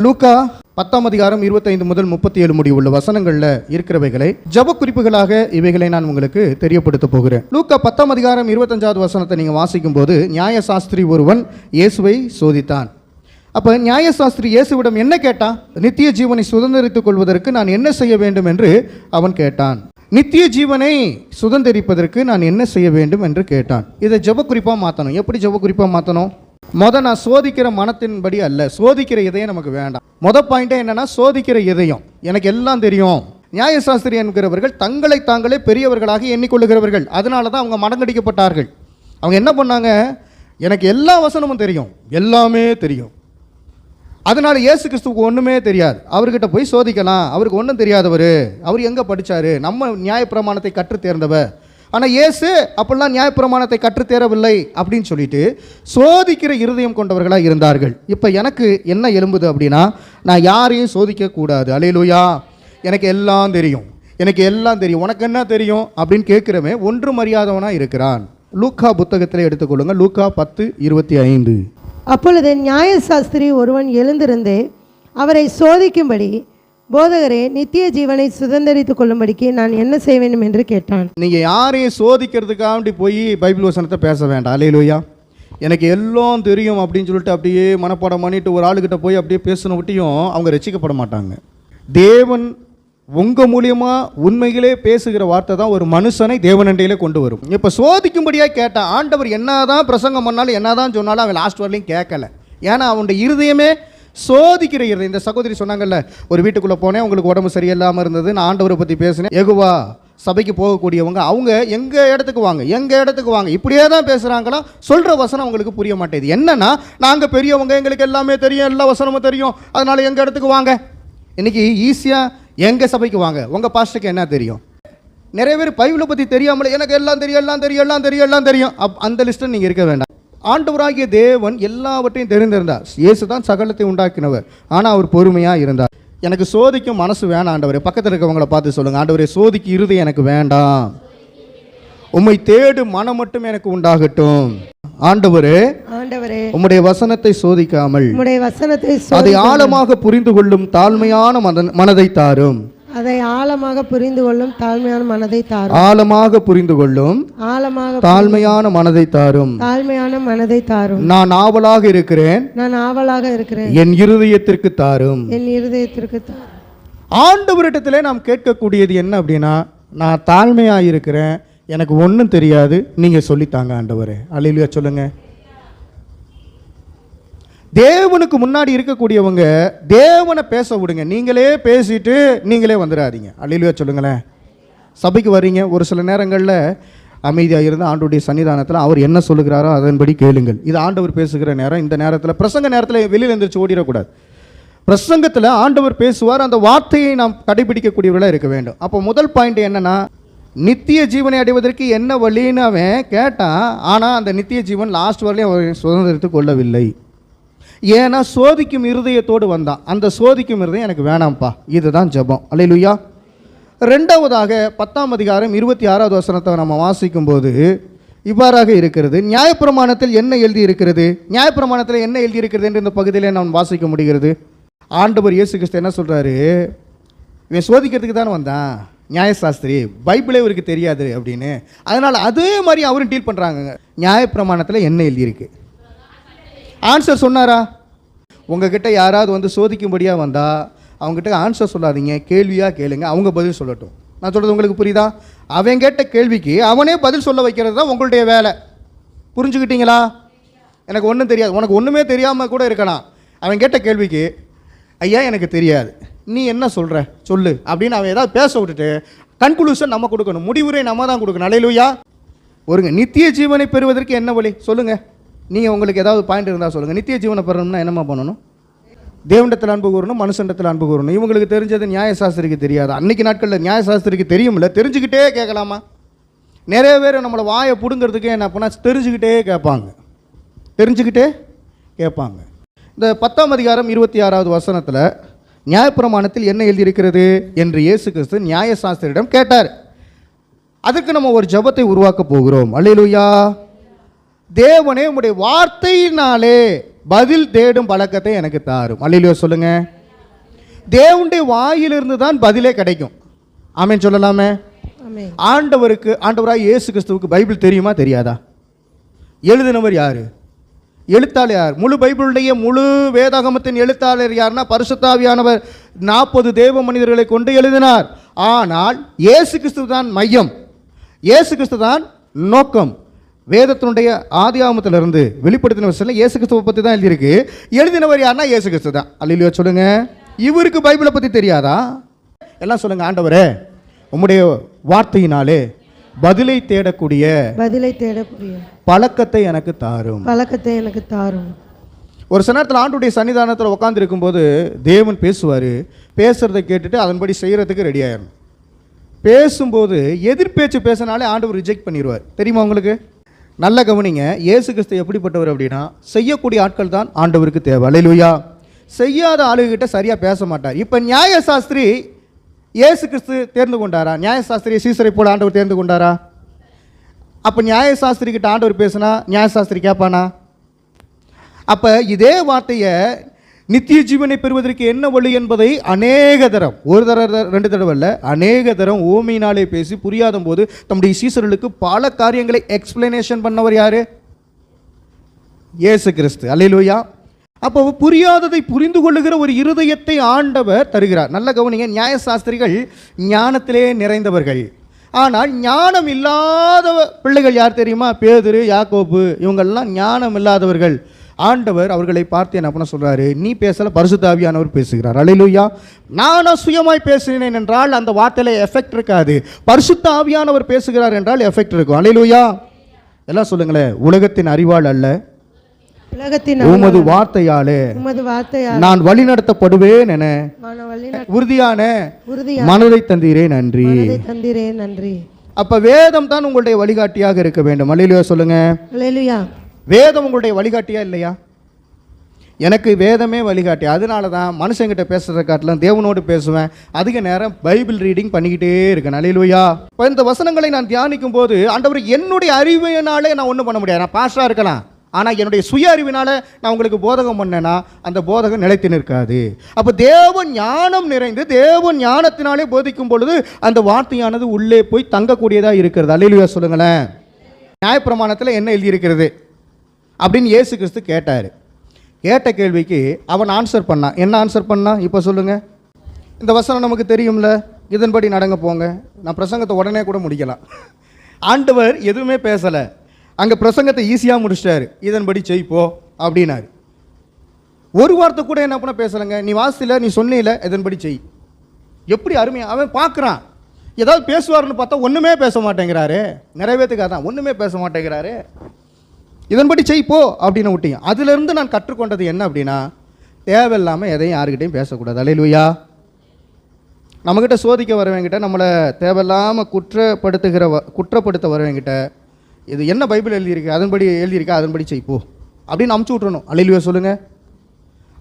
லூக்கா 10ஆம் அதிகாரம் 25 முதல் 37 முடிய உள்ள வசனங்கள்ல இருக்கிறவைகளை ஜப குறிப்புகளாக இவைகளை நான் உங்களுக்கு தெரியப்படுத்த போகிறேன். லூக்கா 10ஆம் அதிகாரம் 25வது வசனத்தை நீங்க வாசிக்கும் போது, நியாயசாஸ்திரி ஒருவன் இயேசுவை சோதித்தான். அப்ப நியாயசாஸ்திரி இயேசுவிடம் என்ன கேட்டான்? நித்திய ஜீவனை சுதந்திரித்துக் கொள்வதற்கு நான் என்ன செய்ய வேண்டும் என்று அவன் கேட்டான். நித்திய ஜீவனை சுதந்திரிப்பதற்கு நான் என்ன செய்ய வேண்டும் என்று கேட்டான். இதை ஜப குறிப்பா மாற்றணும். எப்படி ஜப குறிப்பா மாற்றணும்? நான் சோதிக்கிற மனத்தின்படி அல்ல, சோதிக்கிற இதயம் நமக்கு வேண்டாம். பாயிண்டே என்னன்னா, சோதிக்கிற இதயம். எனக்கு எல்லாம் தெரியும். நியாயசாஸ்திரி என்கிறவர்கள் தங்களை தாங்களே பெரியவர்களாக எண்ணிக்கொள்ளுகிறவர்கள். அதனால தான் அவங்க மடங்கடிக்கப்பட்டார்கள். அவங்க என்ன பண்ணாங்க? எனக்கு எல்லா வசனமும் தெரியும், எல்லாமே தெரியும். அதனால இயேசு கிறிஸ்துவுக்கு ஒன்றுமே தெரியாது. அவர்கிட்ட போய் சோதிக்கலாம், அவருக்கு ஒன்றும் தெரியாதவர், அவர் எங்கே படித்தார், நம்ம நியாயப்பிரமாணத்தை கற்று தேர்ந்தவர். ஆனால் இயேசு அப்படிலாம் நியாயப்பிரமாணத்தை கற்றுத்தேரவில்லை அப்படின்னு சொல்லிட்டு சோதிக்கிற இருதயம் கொண்டவர்களாக இருந்தார்கள். இப்போ எனக்கு என்ன எழும்புது அப்படின்னா, நான் யாரையும் சோதிக்கக்கூடாது. அல்லேலூயா. எனக்கு எல்லாம் தெரியும், எனக்கு எல்லாம் தெரியும், உனக்கு என்ன தெரியும் அப்படின்னு கேட்குறவன் ஒன்றும் அறியாதவனாக இருக்கிறான். லூக்கா புத்தகத்தில் எடுத்துக்கொள்ளுங்க, லூக்கா 10:25. அப்பொழுது நியாயசாஸ்திரி ஒருவன் எழுந்திருந்து அவரை சோதிக்கும்படி, போதகரே, நித்திய ஜீவனை சுதந்திரித்துக் கொள்ளும்படிக்கு நான் என்ன செய்ய வேண்டும் என்று கேட்டான். நீங்கள் யாரையும் சோதிக்கிறதுக்காண்டி போய் பைபிள் வசனத்தை பேச வேண்டாம். அல்லேலூயா. எனக்கு எல்லாம் தெரியும் அப்படின்னு சொல்லிட்டு அப்படியே மனப்பாடம் பண்ணிட்டு ஒரு ஆளுகிட்ட போய் அப்படியே பேசின விட்டியும் அவங்க ரசிக்கப்பட மாட்டாங்க. தேவன் உங்கள் மூலியமாக உண்மைகளே பேசுகிற வார்த்தை தான் ஒரு மனுஷனை தேவனண்டையிலே கொண்டு வரும். இப்போ சோதிக்கும்படியாக கேட்டான். ஆண்டவர் என்னதான் பிரசங்கம் பண்ணாலும் என்னதான் சொன்னாலும் அவன் லாஸ்ட் வரலையும் கேட்கல. ஏன்னா அவனுடைய இருதயமே சோதிக்கிற இருதயம். இந்த சகோதரி சொன்னாங்கல்ல, ஒரு வீட்டுக்குள்ளே போனேன், உங்களுக்கு உடம்பு சரியில்லாமல் இருந்தது, நான் ஆண்டவரை பற்றி பேசினேன். எகுவா சபைக்கு போகக்கூடியவங்க அவங்க எங்கள் இடத்துக்கு வாங்க, எங்கள் இடத்துக்கு வாங்க, இப்படியே தான் பேசுகிறாங்களா? சொல்கிற வசனம் அவங்களுக்கு புரிய மாட்டேது. என்னன்னா, நாங்கள் பெரியவங்க, எங்களுக்கு எல்லாமே தெரியும், எல்லா வசனமும் தெரியும், அதனால் எங்கள் இடத்துக்கு வாங்க. இன்றைக்கி ஈஸியாக எங்கள் சபைக்கு வாங்க, உங்கள் பாஸ்டருக்கு என்ன தெரியும்? நிறைய பேர் பைபிளை பற்றி தெரியாமலே எனக்கு எல்லாம் தெரியும், எல்லாம் தெரியும், எல்லாம் தெரியும், எல்லாம் தெரியும். அந்த லிஸ்ட்டில் நீங்கள் இருக்க வேண்டாம். ஆண்டவராகிய தேவன் எல்லாவற்றையும் தெரிந்திருந்தார். இயேசு தான் சகலத்தை உண்டாக்கினவர். ஆனால் அவர் பொறுமையாக இருந்தார். எனக்கு சோதிக்கும் மனசு வேணாம் ஆண்டவரே. பக்கத்தில் இருக்கவங்களை பார்த்து சொல்லுங்கள், ஆண்டவரே சோதிக்கு இருதயம் எனக்கு வேண்டாம், உம்மை தேடு மனம் மட்டும் எனக்கு உண்டாகட்டும். ஆண்டவரே, உம்முடைய வசனத்தை சோதிக்காமல் அதை ஆழமாக புரிந்து கொள்ளும் தாழ்மையான மனதை தாரும். அதை ஆழமாக புரிந்து கொள்ளும் தாழ்மையான மனதை தாரும். ஆழமாக புரிந்து கொள்ளும் தாழ்மையான மனதை தாரும். தாழ்மையான மனதை தாரும். நான் ஆவலாக இருக்கிறேன், நான் ஆவலாக இருக்கிறேன், என் இருதயத்திற்கு தாரும், என் இருதயத்திற்கு தாரும். ஆண்டவரிடத்திலே நாம் கேட்கக்கூடியது என்ன அப்படின்னா, நான் தாழ்மையாக இருக்கிறேன், எனக்கு ஒன்றும் தெரியாது, நீங்கள் சொல்லித்தாங்க ஆண்டவரே. அல்லேலூயா சொல்லுங்க. தேவனுக்கு முன்னாடி இருக்கக்கூடியவங்க தேவனை பேச விடுங்க, நீங்களே பேசிட்டு நீங்களே வந்துடாதீங்க. அல்லேலூயா சொல்லுங்களேன். சபைக்கு வர்றீங்க, ஒரு சில நேரங்களில் அமைதியாக இருந்து ஆண்டவருடைய சன்னிதானத்தில் அவர் என்ன சொல்லுகிறாரோ அதன்படி கேளுங்கள். இது ஆண்டவர் பேசுகிற நேரம். இந்த நேரத்தில் பிரசங்க நேரத்தில் வெளியில் எழுந்திரிச்சு ஓடிடக்கூடாது. பிரசங்கத்தில் ஆண்டவர் பேசுவார், அந்த வார்த்தையை நாம் கடைபிடிக்கக்கூடியவர்களாக இருக்க வேண்டும். அப்போ முதல் பாயிண்ட் என்னன்னா, நித்திய ஜீவனை அடைவதற்கு என்ன வழின்னு அவன் கேட்டான். ஆனால் அந்த நித்திய ஜீவன் லாஸ்ட் வரலையும் அவன் சுதந்திரத்து கொள்ளவில்லை. ஏன்னா சோதிக்கும் இருதயத்தோடு வந்தான். அந்த சோதிக்கும் இருதயம் எனக்கு வேணாம்ப்பா. இதுதான் ஜெபம். அல்லேலூயா. ரெண்டாவதாக 10ஆம் அதிகாரம் 26வது வசனத்தை நம்ம வாசிக்கும் போது இவ்வாறாக இருக்கிறது. நியாயப்பிரமாணத்தில் என்ன எழுதி இருக்கிறது, நியாயப்பிரமாணத்தில் என்ன எழுதி இருக்கிறது என்று இந்த பகுதியிலே நாம் வாசிக்க முடிகிறது. ஆண்டவர் இயேசு கிறிஸ்து என்ன சொல்கிறாரு? இவன் சோதிக்கிறதுக்கு தானே வந்தான் நியாயசாஸ்திரி, பைபிளே இவருக்கு தெரியாது அப்படின்னு. அதனால் அதே மாதிரி அவரும் டீல் பண்ணுறாங்க. நியாயப்பிரமாணத்தில் என்ன எழுதியிருக்கு? ஆன்சர் சொன்னாரா? உங்ககிட்ட யாராவது வந்து சோதிக்கும்படியாக வந்தால் அவங்ககிட்ட ஆன்சர் சொல்லாதீங்க, கேள்வியாக கேளுங்க, அவங்க பதில் சொல்லட்டும். நான் சொல்கிறது உங்களுக்கு புரியுதா? அவன் கேட்ட கேள்விக்கு அவனே பதில் சொல்ல வைக்கிறது தான் உங்களுடைய வேலை. புரிஞ்சுக்கிட்டீங்களா? எனக்கு ஒன்றும் தெரியாது, உனக்கு ஒன்றுமே தெரியாமல் கூட இருக்கலாம். அவன் கேட்ட கேள்விக்கு, ஐயா எனக்கு தெரியாது, நீ என்ன சொல்கிற சொல்லு அப்படின்னு அவன் ஏதாவது பேச விட்டுட்டு கன்க்ளூஷன் நம்ம கொடுக்கணும், முடிவுரை நம்ம தான் கொடுக்கணும். அல்லேலூயா. ஒருங்க, நித்திய ஜீவனை பெறுவதற்கு என்ன வழி சொல்லுங்கள். நீங்கள் உங்களுக்கு ஏதாவது பாயிண்ட் இருந்தால் சொல்லுங்கள். நித்திய ஜீவனை பெறணும்னா என்னம்மா பண்ணணும்? தேவனிடத்தில் அன்பு கூறணும், மனுஷனிடத்தில் அன்பு கூறணும். இவங்களுக்கு தெரிஞ்சது நியாயசாஸ்திரிக்கு தெரியாது. அன்றைக்கி நாட்களில் நியாயசாஸ்திரிக்கு தெரியுமில்ல, தெரிஞ்சுக்கிட்டே கேட்கலாமா? நிறைய பேர் நம்மளை வாயை பிடுங்கிறதுக்கே என்ன பண்ணால் தெரிஞ்சுக்கிட்டே கேட்பாங்க, தெரிஞ்சுக்கிட்டே கேட்பாங்க. இந்த 10ஆம் அதிகாரம் 26வது வசனத்தில் நியாயப்பிரமாணத்தில் என்ன எழுதியிருக்கிறது என்று இயேசு கிறிஸ்து நியாயசாஸ்திரியிடம் கேட்டார். அதுக்கு நம்ம ஒரு ஜெபத்தை உருவாக்க போகிறோம். அல்லேலூயா. தேவனே உம்முடைய வார்த்தையினாலே பதில் தேடும் பழக்கத்தை எனக்கு தாரும். அல்லேலூயா சொல்லுங்க. தேவனுடைய வாயிலிருந்து தான் பதிலே கிடைக்கும். ஆமென் சொல்லலாமே. ஆமென். ஆண்டவராய் இயேசு கிறிஸ்துவுக்கு பைபிள் தெரியுமா தெரியாதா? எழுதினவர் யாரு? எழுத்தாளர் யார்? முழு பைபிளுடைய முழு வேதாகமத்தின் எழுத்தாளர் யாருன்னா பரிசுத்தாவியானவர் 40 தேவ மனிதர்களை கொண்டு எழுதினார். ஆனால் இயேசு கிறிஸ்து தான் மையம், இயேசு கிறிஸ்து தான் நோக்கம். வேதத்தினுடைய ஆதியாகமத்திலிருந்து வெளிப்படுத்தின வசனத்தில் இயேசு கிறிஸ்துவை பற்றி தான் எழுதியிருக்கு. எழுதினவர் யாருன்னா இயேசு கிறிஸ்து தான். அல்லேலூயா சொல்லுங்க. இவருக்கு பைபிளை பற்றி தெரியாதா? எல்லாம் சொல்லுங்க. ஆண்டவரே உம்முடைய வார்த்தையினாலே பதிலை தேடக்கூடிய பழக்கத்தை எனக்கு தாரும். ஒரு சமயத்தில் ஆண்டுடைய சன்னிதானத்தில் உட்கார்ந்து இருக்கும்போது தேவன் பேசுவார். பேசுறதை கேட்டுட்டு அதன்படி செய்கிறதுக்கு ரெடி ஆயிடணும். பேசும்போது எதிர்பேச்சு பேசினாலே ஆண்டவர் ரிஜெக்ட் பண்ணிடுவார். தெரியுமா உங்களுக்கு? நல்ல கவனிங்க. இயேசு கிறிஸ்து எப்படிப்பட்டவர் அப்படின்னா செய்யக்கூடிய ஆட்கள் தான் ஆண்டவருக்கு தேவை. அல்லேலூயா. செய்யாத ஆளுகிட்ட சரியாக பேச மாட்டார். இப்போ நியாயசாஸ்திரி இயேசு கிறிஸ்து தேர்ந்து கொண்டாரா? நியாயசாஸ்திரி சீசரை போல ஆண்டவர் தேர்ந்து கொண்டாரா? அப்போ நியாயசாஸ்திரி கிட்ட ஆண்டவர் பேசுனா நியாயசாஸ்திரி கேட்பானா? அப்போ இதே வார்த்தையை நித்திய ஜீவனை பெறுவதற்கு என்ன வழி என்பதை அநேக தரம், ஒரு தடவை 2 தடவை இல்லை, அநேக தரம் ஓமையினாலே பேசி புரியாத போது தம்முடைய சீசர்களுக்கு பல காரியங்களை எக்ஸ்பிளனேஷன் பண்ணவர் யாரு? இயேசு கிறிஸ்து. அல்லேலூயா. அப்போ புரியாததை புரிந்து கொள்ளுகிற ஒரு இருதயத்தை ஆண்டவர் தருகிறார். நல்ல கவனிங்க. நியாயசாஸ்திரிகள் ஞானத்திலே நிறைந்தவர்கள். ஆனால் ஞானம் இல்லாத பிள்ளைகள் யார் தெரியுமா? பேதுரு, யாக்கோபு, இவங்கெல்லாம் ஞானம் இல்லாதவர்கள். ஆண்டவர் அவர்களை பார்த்து என்ன பண்ண சொல்றாரு? நீ பேசல, பரிசுத்த ஆவியானவர் பேசுகிறார். அல்லேலூயா. நானும் சுயமாய் பேசினேன் என்றால் அந்த வார்த்தையில எஃபெக்ட் இருக்காது. பரிசுத்த ஆவியானவர் பேசுகிறார் என்றால் எஃபெக்ட் இருக்கும். அல்லேலூயா. எல்லாம் சொல்லுங்களேன். உலகத்தின் அறிவால் அல்ல, உமது வார்த்தையாலே நான் வழி நடத்தப்படுவேன் என உறுதியான மனதை தந்தீரே நன்றி. அப்ப வேதம் தான் உங்களுடைய வழிகாட்டியாக இருக்க வேண்டும். அல்லேலூயா சொல்லுங்க. வேதம் உங்களுடைய வழிகாட்டியா இல்லையா? எனக்கு வேதமே வழிகாட்டி. அதனால தான் மனுஷங்கிட்ட பேசுறத காட்டிலும் தேவனோடு பேசுவேன். அதிக நேரம் பைபிள் ரீடிங் பண்ணிக்கிட்டே இருக்கேன். அல்லேலூயா. இப்போ இந்த வசனங்களை நான் தியானிக்கும் போது ஆண்டவர் என்னுடைய அறிவினாலே நான் ஒன்றும் பண்ண முடியாது. நான் பாஸ்டராக இருக்கலாம், ஆனால் என்னுடைய சுய அறிவினால நான் உங்களுக்கு போதகம் பண்ணேன்னா அந்த போதகம் நிலைத்து நிற்காது. அப்போ தேவன் ஞானம் நிறைந்து தேவன் ஞானத்தினாலே போதிக்கும் பொழுது அந்த வார்த்தையானது உள்ளே போய் தங்கக்கூடியதாக இருக்கிறது. அல்லேலூயா சொல்லுங்களேன். நியாயப்பிரமாணத்தில் என்ன எழுதியிருக்கிறது அப்படின்னு இயேசு கிறிஸ்து கேட்டார். கேட்ட கேள்விக்கு அவன் ஆன்சர் பண்ணான். என்ன ஆன்சர் பண்ணான்? இப்போ சொல்லுங்கள். இந்த வசனம் நமக்கு தெரியும்ல, இதன்படி நடங்க போங்க. நான் பிரசங்கத்தை உடனே கூட முடிக்கலாம். ஆண்டவர் எதுவுமே பேசலை, அங்கே பிரசங்கத்தை ஈஸியாக முடிச்சிட்டாரு. இதன்படி செய்ப்போ அப்படின்னாரு. ஒரு வார்த்தை கூட என்ன பண்ண பேசலைங்க. நீ வாசில, நீ சொன்னில, இதன்படி செய். எப்படி அருமையா அவன் பார்க்குறான். ஏதாவது பேசுவார்னு பார்த்தா ஒன்றுமே பேச மாட்டேங்கிறாரு. நிறைவேற்றுக்காக தான் ஒன்றுமே பேச மாட்டேங்கிறாரு. இதன்படி செய்ப்போ அப்படின்னு விட்டீங்க. அதிலிருந்து நான் கற்றுக்கொண்டது என்ன அப்படின்னா, தேவையில்லாமல் எதையும் யாருக்கிட்டையும் பேசக்கூடாது. அல்லேலூயா. நம்மக்கிட்ட சோதிக்க வரவங்கிட்ட, நம்மளை தேவையில்லாமல் குற்றப்படுத்த வரவங்கிட்ட இது என்ன பைபிள் எழுதியிருக்கு, அதன்படி எழுதியிருக்கா, அதன்படி செய்ப்போ அப்படின்னு அமுச்சு விட்றணும். அல்லேலூயா சொல்லுங்க.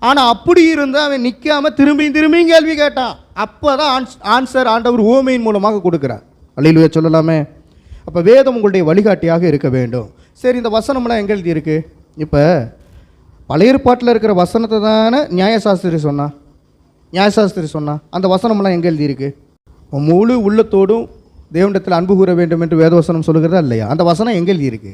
ஆனால் அப்படி இருந்தால் அவன் நிற்காமல் திரும்பியும் கேள்வி கேட்டான். அப்போ தான் ஆன்சர் ஆண்டவர் ஓமையின் மூலமாக கொடுக்குறார். அல்லேலூயா சொல்லலாமே. அப்போ வேதம் உங்களுடைய வழிகாட்டியாக இருக்க வேண்டும். சரி, இந்த வசனம்லாம் எங்கே எழுதியிருக்கு? இப்போ பழைய ஏற்பாட்டில் இருக்கிற வசனத்தை தானே நியாயசாஸ்திரி சொன்னா. அந்த வசனம்லாம் எங்கே எழுதியிருக்கு? முழு உள்ளத்தோடும் தேவனிடத்தில் அன்பு கூற வேண்டும் என்று வேதவசனம் சொல்லுகிறதா இல்லையா? அந்த வசனம் எங்கே எழுதியிருக்கு?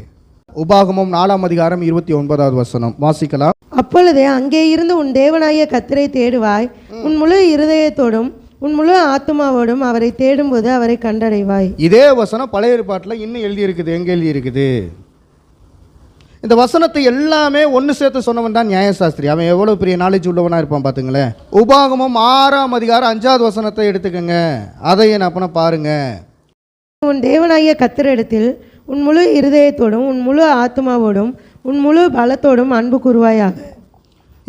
உபாகமம் 4ஆம் அதிகாரம் 29வது வசனம் வாசிக்கலாம். அப்பொழுதே அங்கே இருந்து உன் தேவனாகிய கர்த்தரை தேடுவாய், உன் முழு இருதயத்தோடும் உன் முழு ஆத்துமாவோடும் அவரை தேடும்போது அவரை கண்டடைவாய். இதே வசனம் பழைய ஏற்பாட்டில் இன்னும் எழுதியிருக்குது. எங்கே எழுதியிருக்குது? இந்த வசனத்தை எல்லாமே ஒன்று சேர்த்து சொன்னவன் தான் நியாயசாஸ்திரி. அவன் எவ்வளோ பெரிய நாலேஜ் உள்ளவனாக இருப்பான் பார்த்துங்களேன். உபாகமம் 6ஆம் அதிகாரம் 5வது வசனத்தை எடுத்துக்கங்க. அதை என்ன பாருங்க. உன் தேவனாகிய கர்த்தரிடத்தில் உன் முழு இருதயத்தோடும் உன் முழு ஆத்மாவோடும் உன் முழு பலத்தோடும் அன்பு கூறுவாயாக.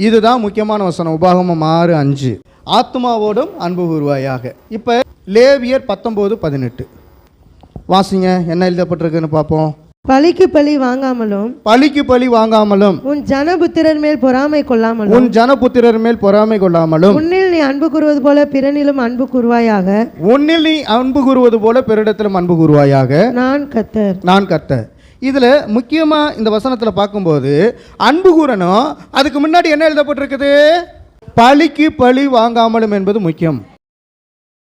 இதுதான் முக்கியமான வசனம். உபாகமம் 6:5 ஆத்மாவோடும் அன்பு கூறுவாயாக. இப்போ லேவியர் 19:18 வாசிங்க. என்ன எழுதப்பட்டிருக்குன்னு பார்ப்போம். பலிக்கு பலி வாங்காமலும் உன் ஜனபுத்திரர் மேல் பொறாமை கொள்ளாமலும் உன்னில் நீ அன்பு கூறுவது போல பிறனிலும் அன்பு கூறுவாயாக. நான் கர்த்தர். இதில் முக்கியமாக இந்த வசனத்தில் பார்க்கும்போது அன்பு கூறணும், அதுக்கு முன்னாடி என்ன எழுதப்பட்டிருக்குது? பழிக்கு பழி வாங்காமலும் என்பது முக்கியம்.